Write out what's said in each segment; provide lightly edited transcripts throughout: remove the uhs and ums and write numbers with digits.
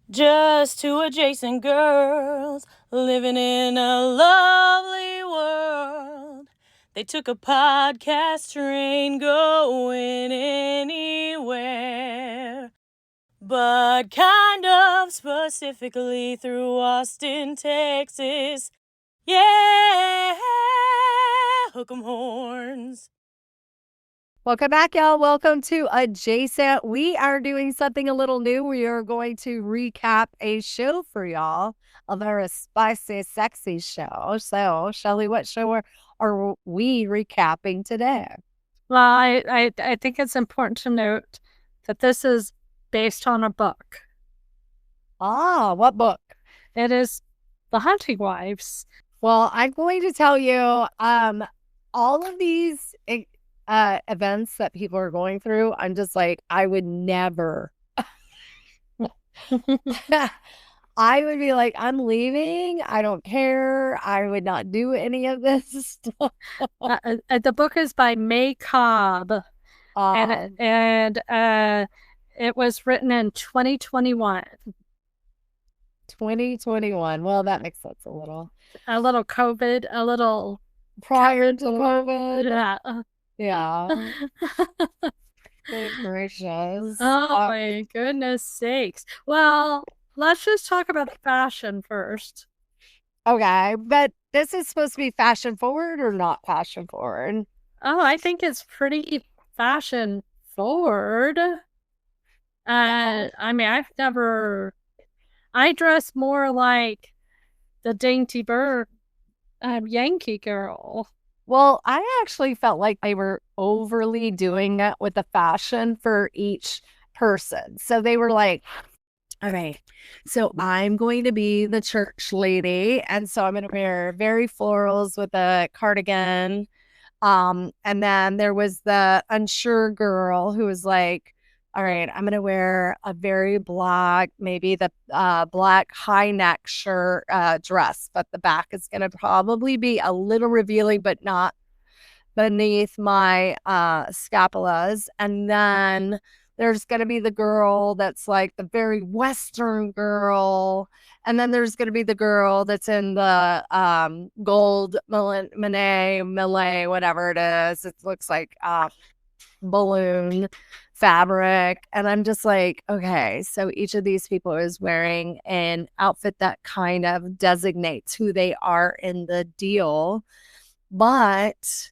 Just two adjacent girls living in a lovely world. They took a podcast train going anywhere, but kind of specifically through Austin, Texas. Yeah, hook 'em horns. Welcome back, y'all. Welcome to Adjacent. We are doing something a little new. We are going to recap a show for y'all, a very spicy, sexy show. So, Shelly, what show are we recapping today? Well, I think it's important to note that this is based on a book. Ah, what book? It is The Hunting Wives. Well, I'm going to tell you, all of these events that people are going through, I'm just like, I would never. I would be like, I'm leaving. I don't care. I would not do any of this stuff. The book is by May Cobb, and it was written in 2021. 2021. Well, that makes sense a little. A little COVID, a little prior to COVID. Yeah. Yeah. Good gracious. Oh my goodness sakes. Well, let's just talk about the fashion first. Okay, but this is supposed to be fashion forward or not fashion forward? Oh, I think it's pretty fashion forward. I mean, I dress more like the dainty bird Yankee girl. Well, I actually felt like they were overly doing it with the fashion for each person. So they were like, okay, so I'm going to be the church lady. And so I'm going to wear very florals with a cardigan. And then there was the unsure girl who was like, all right, I'm going to wear a very black, maybe the black high neck shirt dress, but the back is going to probably be a little revealing, but not beneath my scapulas. And then there's going to be the girl that's like the very Western girl. And then there's going to be the girl that's in the gold Malay, whatever it is. It looks like balloon fabric. And I'm just like, okay, so each of these people is wearing an outfit that kind of designates who they are in the deal. But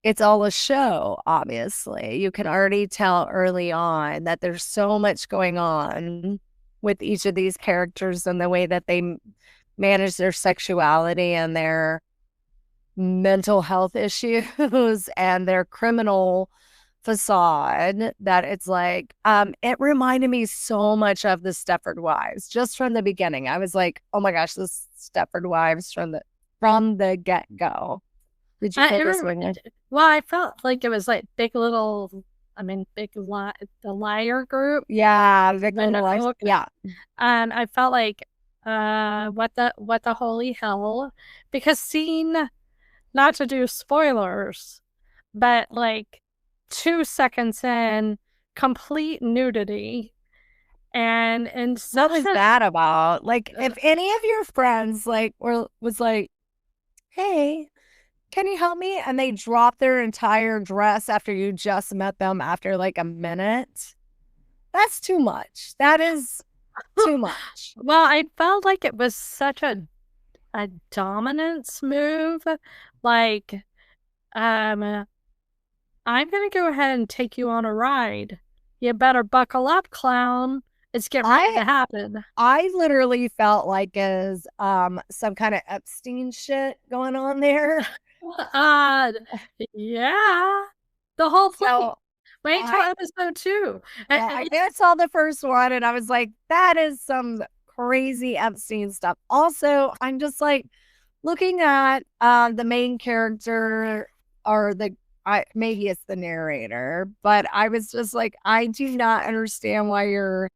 it's all a show, obviously. You can already tell early on that there's so much going on with each of these characters and the way that they manage their sexuality and their mental health issues and their criminal facade, that it's like it reminded me so much of the Stepford Wives just from the beginning. I was like, oh my gosh, this Stepford Wives from the get-go. Did you feel this way? Well, I felt like it was like Big Little, the Liar Group. Yeah, Big Little Lies. Yeah. And I felt like, what the holy hell? Because not to do spoilers, but like 2 seconds in, complete nudity. And what was that about? Like, if any of your friends like was like, hey, can you help me? And they drop their entire dress after you just met them after like a minute. That's too much. That is too much. Well, I felt like it was such a dominance move. Like, I'm going to go ahead and take you on a ride. You better buckle up, clown. It's getting ready to happen. I literally felt like is some kind of Epstein shit going on there. Yeah. The whole thing. So, wait till episode 2. I saw the first one and I was like, that is some crazy Epstein stuff. Also, I'm just like looking at the main character or maybe it's the narrator, but I was just like, I do not understand why you're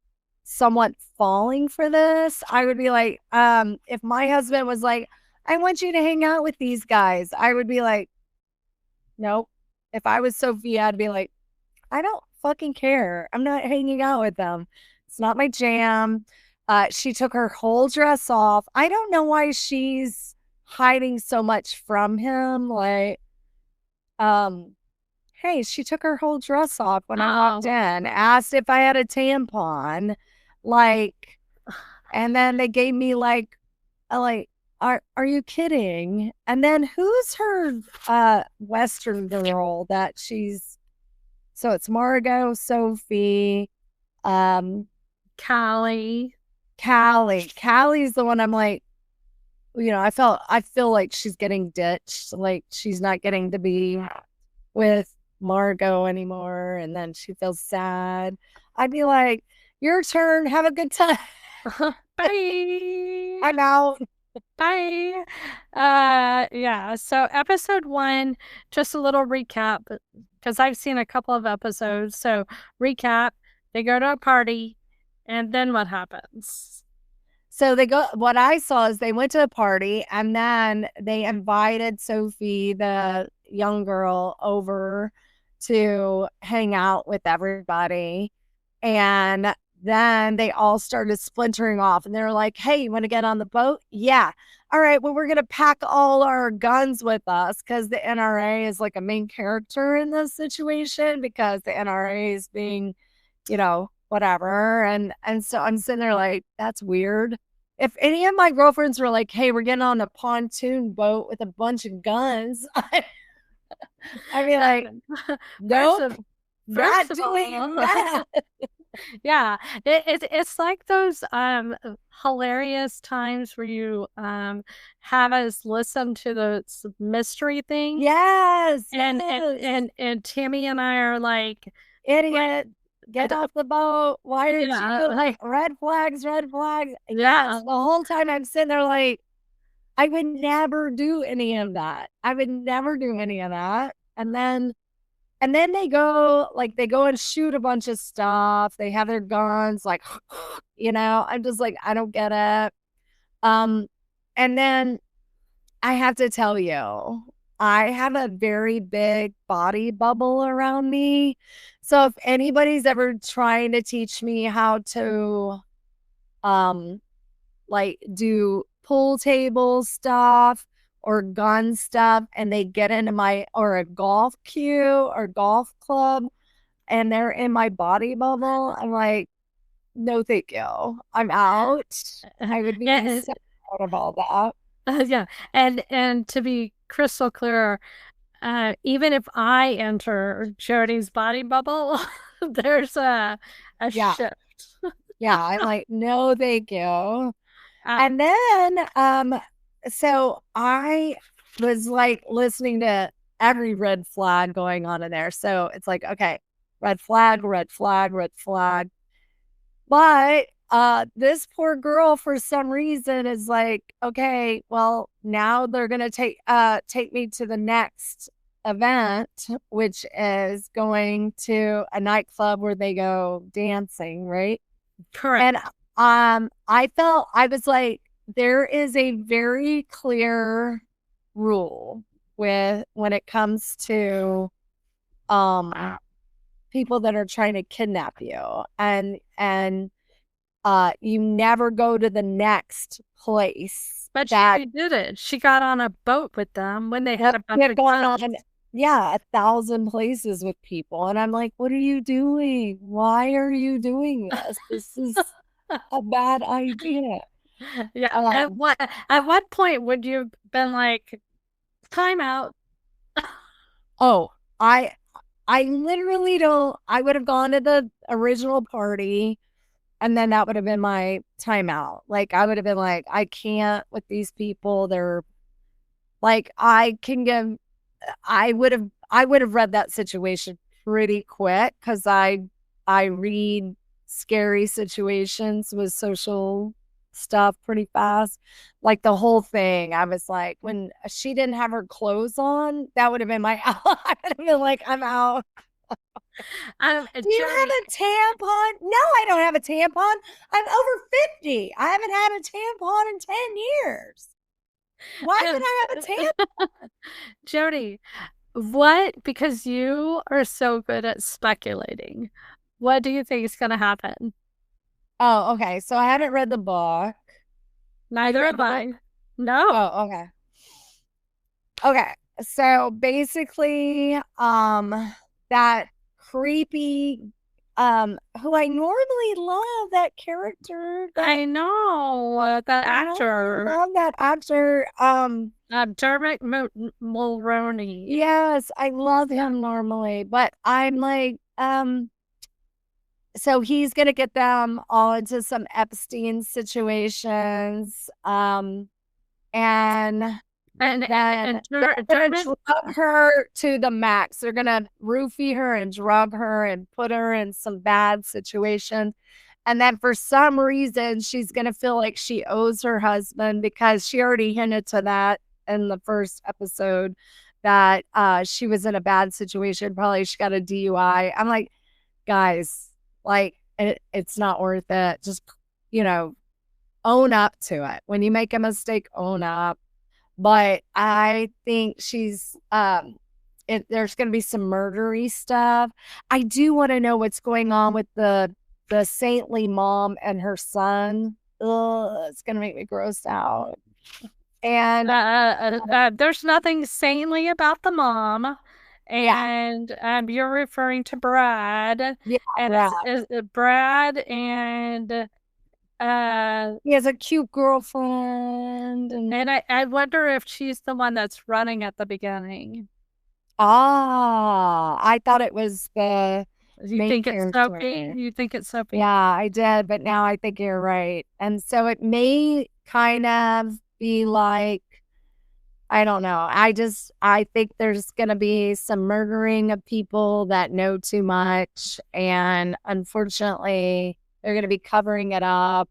somewhat falling for this. I would be like, if my husband was like, I want you to hang out with these guys, I would be like, nope. If I was Sophia, I'd be like, I don't fucking care. I'm not hanging out with them. It's not my jam. She took her whole dress off. I don't know why she's hiding so much from him. Like, hey, she took her whole dress off when I walked in, asked if I had a tampon, like, and then they gave me like, are you kidding? And then who's her Western girl that she's, so it's Margot, Sophie, Callie. Callie's the one I'm like, you know, I feel like she's getting ditched. Like she's not getting to be with Margot anymore. And then she feels sad. I'd be like, your turn. Have a good time. Bye. I'm out. Bye. Yeah. So episode 1, just a little recap because I've seen a couple of episodes. So recap, they go to a party and then what happens? So what I saw is they went to a party and then they invited Sophie, the young girl, over to hang out with everybody. And then they all started splintering off and they were like, hey, you want to get on the boat? Yeah. All right. Well, we're going to pack all our guns with us because the NRA is like a main character in this situation because the NRA is being, you know, whatever. And so I'm sitting there like, that's weird. If any of my girlfriends were like, hey, we're getting on a pontoon boat with a bunch of guns, I'd be like, nope, not doing that. Yeah, it's like those hilarious times where you have us listen to the mystery thing. Yes, and Tammy and I are like, idiot. Get off the boat. Why did you like red flags? Yeah. The whole time I'm sitting there like, I would never do any of that. And then they go and shoot a bunch of stuff. They have their guns, like, you know, I'm just like, I don't get it. And then I have to tell you, I have a very big body bubble around me. So if anybody's ever trying to teach me how to, like do pool table stuff or gun stuff, and they get into or a golf cue or golf club, and they're in my body bubble, I'm like, no, thank you. I'm out. I would be so out of all that. Yeah. And to be crystal clear, even if I enter Jody's body bubble, there's a shift. Yeah, I'm like, no, thank you. And then, so I was like listening to every red flag going on in there. So it's like, okay, red flag. But this poor girl, for some reason, is like, okay, well, now they're gonna take me to the next event, which is going to a nightclub where they go dancing, right? Correct. And I was like, there is a very clear rule when it comes to people that are trying to kidnap you, and you never go to the next place. But she did it. She got on a boat with them when they had a bunch of guns. 1,000 places with people. And I'm like, what are you doing? Why are you doing this? This is a bad idea. Yeah. At what point would you have been like, time out? Oh, I literally don't. I would have gone to the original party, and then that would have been my timeout. Like, I would have been like, I can't with these people. They're like, I would have read that situation pretty quick because I read scary situations with social stuff pretty fast. Like the whole thing, I was like, when she didn't have her clothes on, that would have been my out. I would have been like, I'm out. Do you have a tampon? No, I don't have a tampon. I'm over 50. I haven't had a tampon in 10 years. Why would I have a tampon? Jody, because you are so good at speculating, what do you think is going to happen? Oh, okay. So I haven't read the book. Neither have I. No. Oh, okay. Okay. So basically, that creepy, who I normally love that character. I know that I actor, love that actor. Dermot Mulroney. Yes, I love him normally, but I'm like, so he's gonna get them all into some Epstein situations. And And then they're gonna Dermot, drug her to the max. They're gonna roofie her and drug her and put her in some bad situations. And then for some reason, she's gonna feel like she owes her husband because she already hinted to that in the first episode that she was in a bad situation. Probably she got a DUI. I'm like, guys, like it's not worth it. Just, own up to it. When you make a mistake, own up. But I think she's there's going to be some murdery stuff. I do want to know what's going on with the saintly mom and her son. Ugh, it's going to make me gross out. And there's nothing saintly about the mom. And you're referring to Brad. Yeah, and Brad and he has a cute girlfriend, and I wonder if she's the one that's running at the beginning. I thought it was the You think it's Sophie? You think it's Sophie? Yeah, I did, but now I think you're right. And so it may kind of be like, I don't know. I think there's going to be some murdering of people that know too much. And unfortunately, they're going to be covering it up.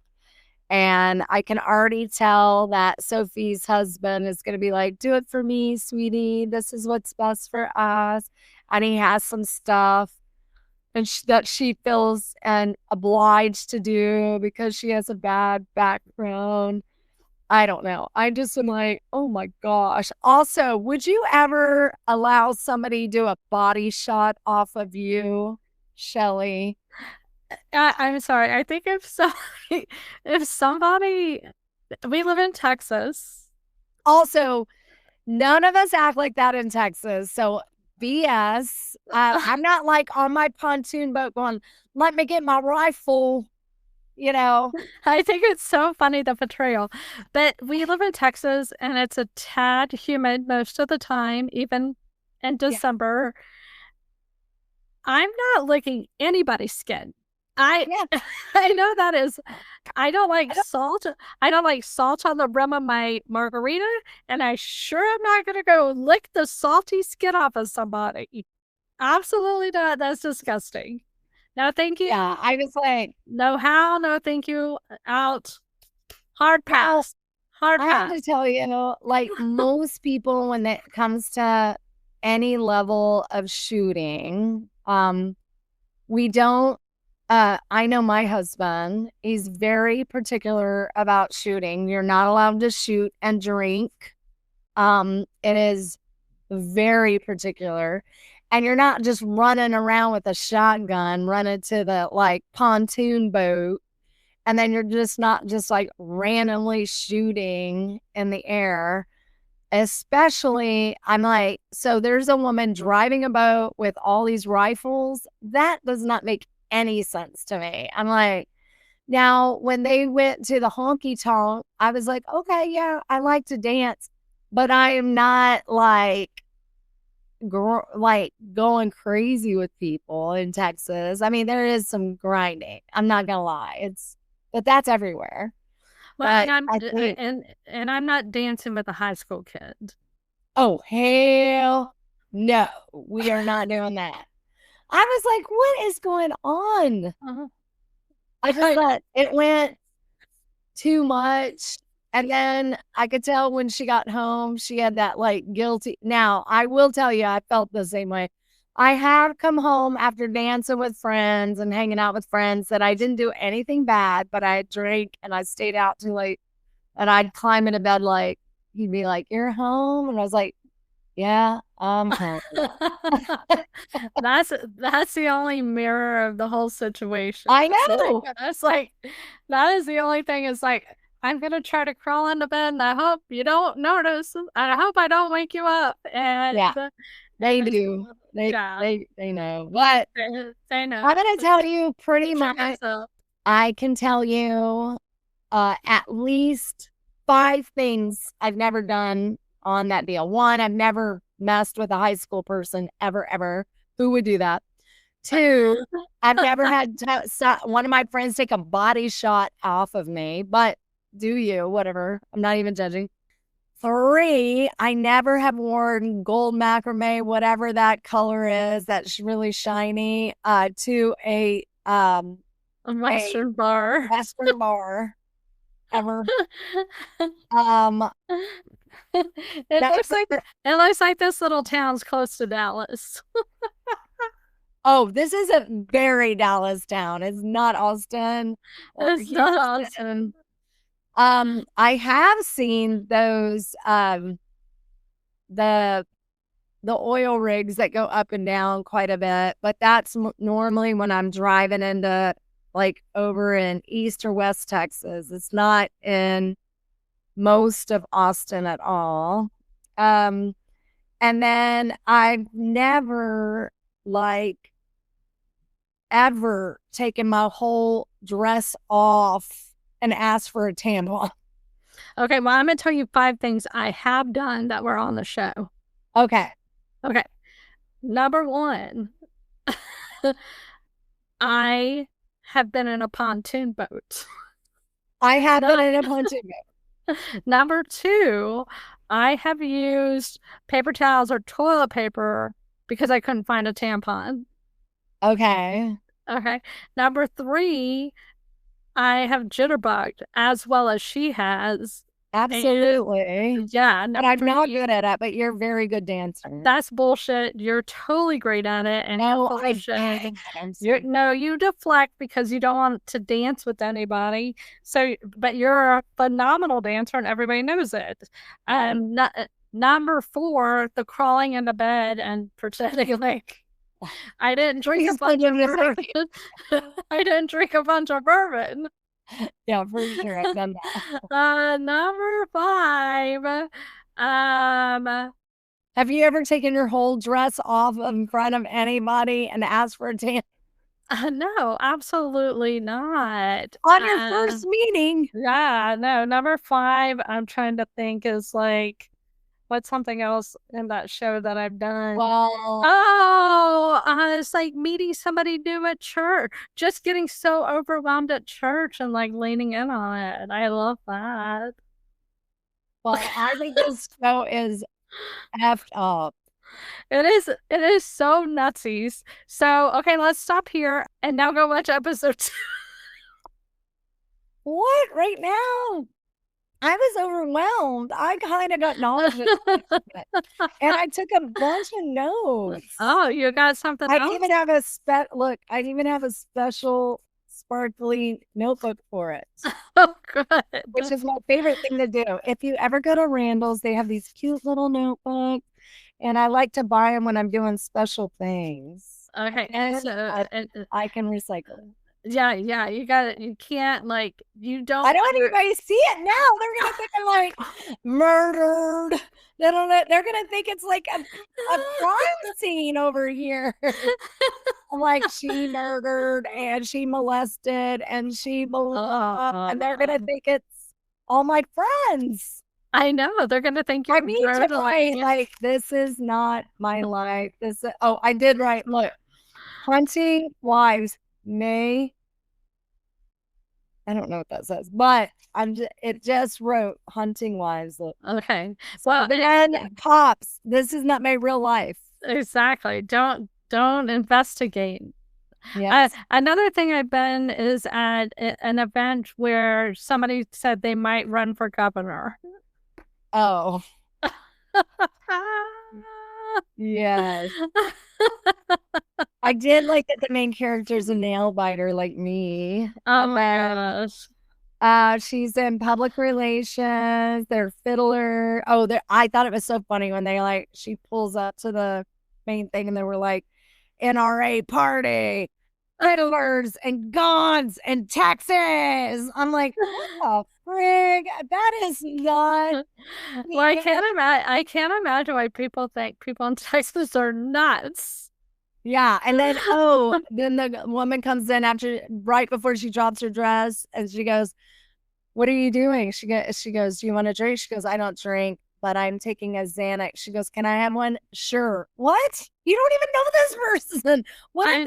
And I can already tell that Sophie's husband is going to be like, do it for me, sweetie. This is what's best for us. And he has some stuff that she feels and obliged to do because she has a bad background. I don't know. I just am like, oh my gosh. Also, would you ever allow somebody to do a body shot off of you, Shelly? I'm sorry. I think if somebody, we live in Texas. Also, none of us act like that in Texas. So BS. I'm not like on my pontoon boat going, let me get my rifle. I think it's so funny, the portrayal. But we live in Texas and it's a tad humid most of the time, even in December. Yeah. I'm not licking anybody's skin. I know that is, I don't like salt. I don't like salt on the rim of my margarita, and I sure am not going to go lick the salty skin off of somebody. Absolutely not. That's disgusting. No, thank you. Yeah, I was like, no how, no thank you, out. Hard pass. Hard pass. I have to tell you, like most people, when it comes to any level of shooting, we don't, I know my husband, he's very particular about shooting. You're not allowed to shoot and drink. It is very particular. And you're not just running around with a shotgun, running to the like pontoon boat. And then you're just not just like randomly shooting in the air. Especially, I'm like, so there's a woman driving a boat with all these rifles. That does not make any sense to me. I'm like, now when they went to the honky tonk, I was like, okay, yeah, I like to dance, but I am not like going crazy with people in Texas. I mean, there is some grinding. I'm not gonna lie. But that's everywhere. Well, and I'm not dancing with a high school kid. Oh, hell no. We are not doing that. I was like, what is going on? I just thought it went too much. And then I could tell when she got home, she had that like guilty. Now, I will tell you, I felt the same way. I have come home after dancing with friends and hanging out with friends that I didn't do anything bad, but I drank and I stayed out too late. And I'd climb into bed like, he'd be like, you're home? And I was like, Yeah, hungry. That's the only mirror of the whole situation. I know. That's like that is the only thing. Is like I'm gonna try to crawl into bed, and I hope you don't notice. I hope I don't wake you up. And Yeah, they and do. They yeah, they know. But they know. I'm gonna tell you pretty Check much. yourself. I can tell you at least 5 things I've never done on that deal. One, I've never messed with a high school person ever. Who would do that? 2, I've never had one of my friends take a body shot off of me, but do you, whatever. I'm not even judging. 3, I never have worn gold macrame, whatever that color is, that's really shiny, to a Western bar. Western bar ever. It looks like this little town's close to Dallas. Oh, this is a very Dallas town. It's not Austin. It's not Austin. I have seen those the oil rigs that go up and down quite a bit, but that's normally when I'm driving into like over in East or West Texas. It's not in most of Austin at all. And then I've never like ever taken my whole dress off and asked for a tampon. Okay, well, I'm gonna tell you 5 things I have done that were on the show. Okay. Number 1, I have been in a pontoon boat. I have been in a pontoon boat. Number 2, I have used paper towels or toilet paper because I couldn't find a tampon. Okay. Number 3, I have jitterbugged as well as she has. Absolutely. Yeah. But I'm not good at it, but you're a very good dancer. That's bullshit. You're totally great at it. And no, you deflect because you don't want to dance with anybody. So, but you're a phenomenal dancer and everybody knows it. Number 4, the crawling into bed and pretending like I didn't drink a bunch of bourbon. I didn't drink a bunch of bourbon. Yeah, for sure. I've done that. Number 5. Have you ever taken your whole dress off in front of anybody and asked for a tan? No, absolutely not. On your first meeting? Yeah, no. Number 5, I'm trying to think is like, what's something else in that show that I've done? Well, it's like meeting somebody new at church, just getting so overwhelmed at church and like leaning in on it. I love that. Well, I think this show is effed up. It is so nutsies. So, okay, let's stop here and now go watch episode 2. What? Right now? I was overwhelmed. I kind of got nauseous. And I took a bunch of notes. Oh, you got something else? I even have a special sparkly notebook for it. Oh, good. Which is my favorite thing to do. If you ever go to Randall's, they have these cute little notebooks. And I like to buy them when I'm doing special things. Okay. And I can recycle them. Yeah, you got it. You can't you don't. I don't want anybody to see it now. They're gonna think I'm like murdered. They're gonna think it's like a crime scene over here. I'm like, she murdered and she molested and she and they're gonna think it's all my friends. I know they're gonna think you're like this is not my life. I did write. Look, hunting wives may. I don't know what that says, but it just wrote hunting wives. Look. Okay. Well, then cops. This is not my real life. Exactly. Don't investigate. Yes. Another thing I've been is at an event where somebody said they might run for governor. Oh. Yes. I did like that the main character's a nail biter like me. Oh my gosh. She's in public relations. They're fiddler. Oh, I thought it was so funny when she pulls up to the main thing and they were like, NRA party, fiddlers and guns and taxes. I'm like, what the frig? That is not. Well, I can't imagine why people think people in Texas are nuts. Yeah, and then then the woman comes in right before she drops her dress, and she goes, "What are you doing?" She goes, "Do you want a drink?" She goes, "I don't drink, but I'm taking a Xanax." She goes, "Can I have one?" Sure. What? You don't even know this person. What if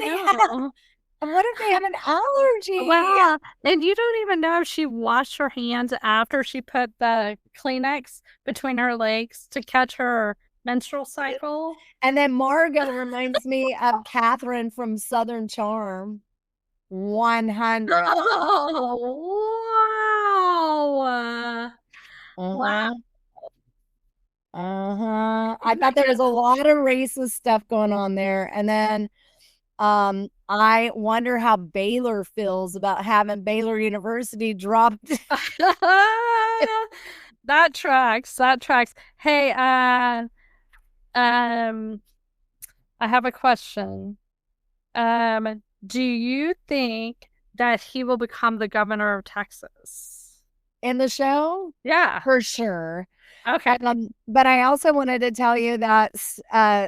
they have an allergy? Wow. And you don't even know if she washed her hands after she put the Kleenex between her legs to catch her menstrual cycle. And then Margot reminds me of Catherine from Southern Charm. 100. Oh, wow. Wow. I thought there was a lot of racist stuff going on there. And then I wonder how Baylor feels about having Baylor University dropped. That tracks. Hey, I have a question. Do you think that he will become the governor of Texas in the show? Yeah, for sure. Okay. But I also wanted to tell you that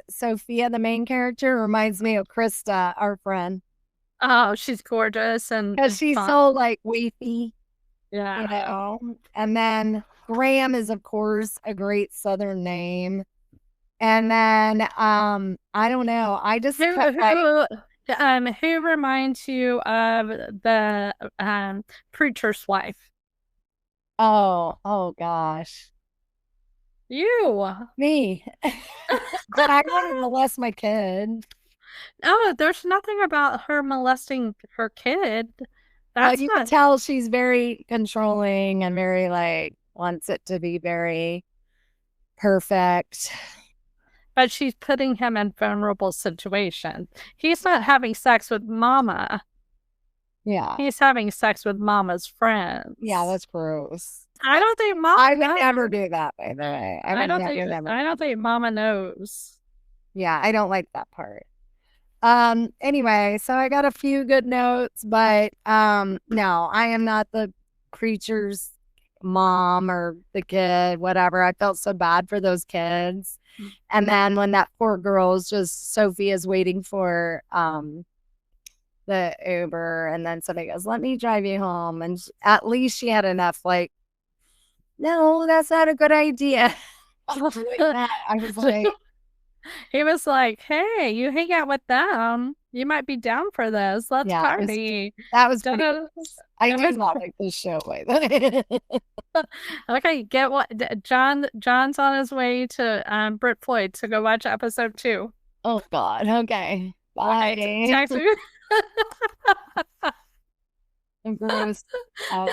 Sophia, the main character, reminds me of Krista, our friend. Oh, she's gorgeous and she's fun. so like weepy. Yeah. You know. And then Graham is, of course, a great Southern name. And then I don't know. I just who reminds you of the preacher's wife? Oh gosh. You. Me. But I want to molest my kid. Oh, there's nothing about her molesting her kid. That's you can tell she's very controlling and very wants it to be very perfect. But she's putting him in vulnerable situations. He's not having sex with mama. Yeah. He's having sex with mama's friends. Yeah, that's gross. I don't think mama I would never do that, by the way. I don't think mama knows. Yeah, I don't like that part. Anyway, so I got a few good notes, but no, I am not the preacher's mom or the kid, whatever. I felt so bad for those kids. And then when that poor girl's Sophia's waiting for the Uber, and then somebody goes, "Let me drive you home," and at least she had enough no, that's not a good idea. I was like, he was like, "Hey, you hang out with them. You might be down for this. Let's party." That was pretty. I do not like this show. Okay, get what John's on his way to Brit Floyd to go watch episode 2. Oh God. Okay. Bye. Text me. I'm grossed out.